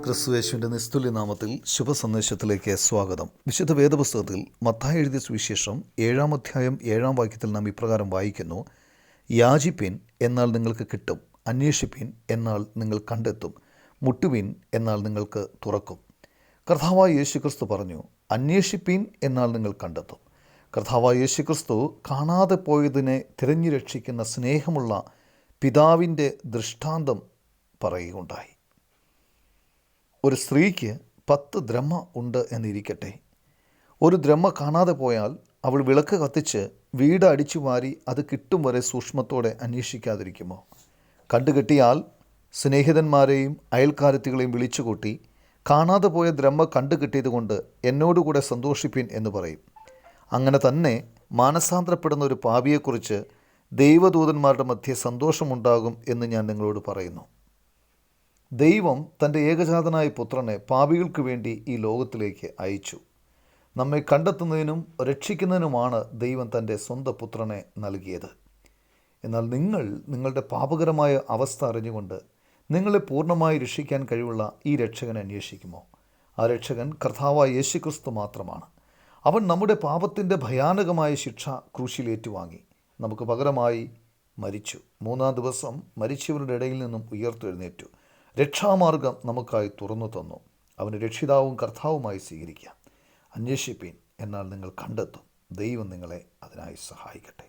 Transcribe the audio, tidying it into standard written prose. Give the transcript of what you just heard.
ക്രിസ്തുയേശുവിൻ്റെ നിസ്തുല്യ നാമത്തിൽ ശുഭസന്ദേശത്തിലേക്ക് സ്വാഗതം. വിശുദ്ധ വേദപുസ്തകത്തിൽ മത്തായി എഴുതിയ സുവിശേഷം 7-ാം അധ്യായം 7-ാം വാക്യത്തിൽ നാം ഇപ്രകാരം വായിക്കുന്നു: യാചിപ്പിൻ, എന്നാൽ നിങ്ങൾക്ക് കിട്ടും; അന്വേഷിപ്പിൻ, എന്നാൽ നിങ്ങൾ കണ്ടെത്തും; മുട്ടുവിൻ, എന്നാൽ നിങ്ങൾക്ക് തുറക്കും. കർത്താവായ യേശുക്രിസ്തു പറഞ്ഞു, അന്വേഷിപ്പിൻ, എന്നാൽ നിങ്ങൾ കണ്ടെത്തും. കർത്താവായ യേശുക്രിസ്തു കാണാതെ പോയതിനെ തിരഞ്ഞു രക്ഷിക്കുന്ന സ്നേഹമുള്ള പിതാവിൻ്റെ ദൃഷ്ടാന്തം പറയുകയുണ്ടായി. ഒരു സ്ത്രീക്ക് 10 ദ്രഹ്മ ഉണ്ട് എന്നിരിക്കട്ടെ. ഒരു ദ്രഹ്മ കാണാതെ പോയാൽ അവൾ വിളക്ക് കത്തിച്ച് വീട് അടിച്ചു വാരി അത് കിട്ടും വരെ സൂക്ഷ്മത്തോടെ അന്വേഷിക്കാതിരിക്കുമോ? കണ്ടുകിട്ടിയാൽ സ്നേഹിതന്മാരെയും അയൽക്കാരത്തികളെയും വിളിച്ചുകൂട്ടി, കാണാതെ പോയ ദ്രഹ്മ കണ്ടുകിട്ടിയതുകൊണ്ട് എന്നോടുകൂടെ സന്തോഷിപ്പിൻ എന്ന് പറയും. അങ്ങനെ തന്നെ മാനസാന്തരപ്പെടുന്ന ഒരു പാപിയെക്കുറിച്ച് ദൈവദൂതന്മാരുടെ മധ്യേ സന്തോഷമുണ്ടാകും എന്ന് ഞാൻ നിങ്ങളോട് പറയുന്നു. ദൈവം തൻ്റെ ഏകജാതനായ പുത്രനെ പാപികൾക്ക് വേണ്ടി ഈ ലോകത്തിലേക്ക് അയച്ചു. നമ്മെ കണ്ടെത്തുന്നതിനും രക്ഷിക്കുന്നതിനുമാണ് ദൈവം തൻ്റെ സ്വന്തം പുത്രനെ നൽകിയത്. എന്നാൽ നിങ്ങൾ നിങ്ങളുടെ പാപകരമായ അവസ്ഥ അറിഞ്ഞുകൊണ്ട് നിങ്ങളെ പൂർണ്ണമായി രക്ഷിക്കാൻ കഴിവുള്ള ഈ രക്ഷകനെ അന്വേഷിക്കുമോ? ആ രക്ഷകൻ കർത്താവായ യേശുക്രിസ്തു മാത്രമാണ്. അവൻ നമ്മുടെ പാപത്തിൻ്റെ ഭയാനകമായ ശിക്ഷ ക്രൂശിൽ ഏറ്റുവാങ്ങി നമുക്ക് പകരമായി മരിച്ചു. 3-ാം ദിവസം മരിച്ചവരുടെ ഇടയിൽ നിന്നും ഉയർത്തെഴുന്നേറ്റു. രക്ഷാമാർഗം നമുക്കായി തുറന്നു തന്നു. അവന് രക്ഷിതാവും കർത്താവുമായി സ്വീകരിക്കാം. അന്വേഷിപ്പീൻ, എന്നാൽ നിങ്ങൾ കണ്ടെത്തും. ദൈവം നിങ്ങളെ അതിനായി സഹായിക്കട്ടെ.